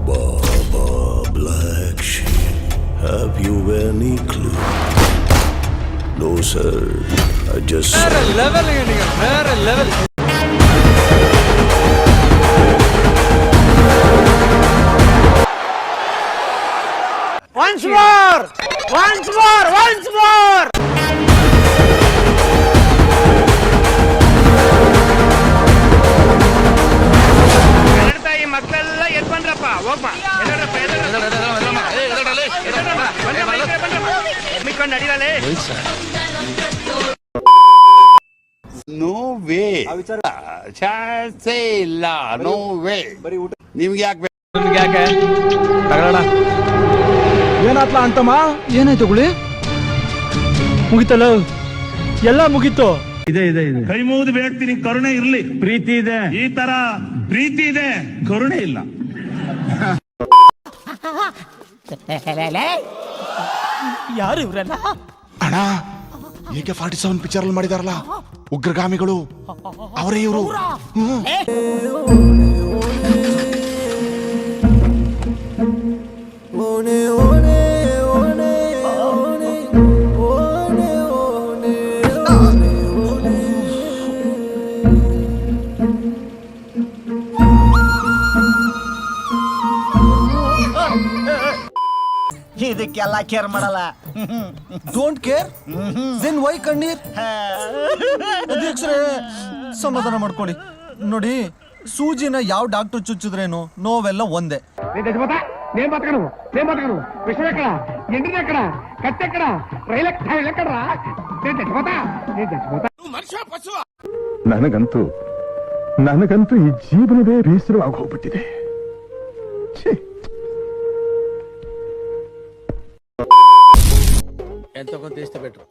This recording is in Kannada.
Baba Black Sheep, have you any clue? No sir, I just வேற லெவல் வேற level. Once more! Once more! Once more! ಈ ಮಕ್ಕಳೆಲ್ಲ ಎದ್ ಬಂದ್ರಪ್ಪ ಹೋಗ್ಮ ನಡೀರಲೇ. ನೋ ವೇ ಚಾನ್ಸೇ ಇಲ್ಲ. No way. ನಿಮ್ಗೆ ಯಾಕೆ ಯಾಕೆ ಏನಾತ್ಲ ಅಂತಮ್ಮ? ಏನಾಯ್ತು ಗುಳಿ? ಮುಗಿತಲ್ಲ, ಎಲ್ಲ ಮುಗೀತು. ಇದೆ ಇದೆ ಇದೆ. ಕೈ ಮುಗಿದು ಬೇಡ್ತೀನಿ, ಕರುಣೆ ಇರ್ಲಿ. ಪ್ರೀತಿ ಇದೆ, ಈ ತರ ಪ್ರೀತಿ ಇದೆ, ಕರುಣೆ ಇಲ್ಲ. ಯಾರು ಇವ್ರಲ್ಲ? ಅಣ್ಣ, AK-47 ಪಿಕ್ಚರ್ ಅಲ್ಲಿ ಮಾಡಿದಾರಲ್ಲ ಉಗ್ರಗಾಮಿಗಳು, ಅವರೇ ಇವರು. ಇದಕ್ಕೆಲ್ಲ ಕೇರ್ ಮಾಡಲ್ಲ. ಡೋಂಟ್ ಕೇರ್ ದೆನ್ ವೈ ಕಣ್ಣೀರ್? ಅಧ್ಯಕ್ಷರೇ, ಸಮಾಧಾನ ಮಾಡ್ಕೊಳ್ಳಿ. ನೋಡಿ, ಸೂಜಿನ ಯಾವ ಡಾಕ್ಟರ್ ಚುಚ್ಚಿದ್ರೇನು ನೋವೆಲ್ಲ ಒಂದೇ. ನನಗಂತೂ ಈ ಜೀವನವೇ ಬೇಸರವಾಗಿ ಹೋಗ್ಬಿಟ್ಟಿದೆ. ಎಂತ ಕೊಂತ ಇಷ್ಟ ಬೆಟ್ರು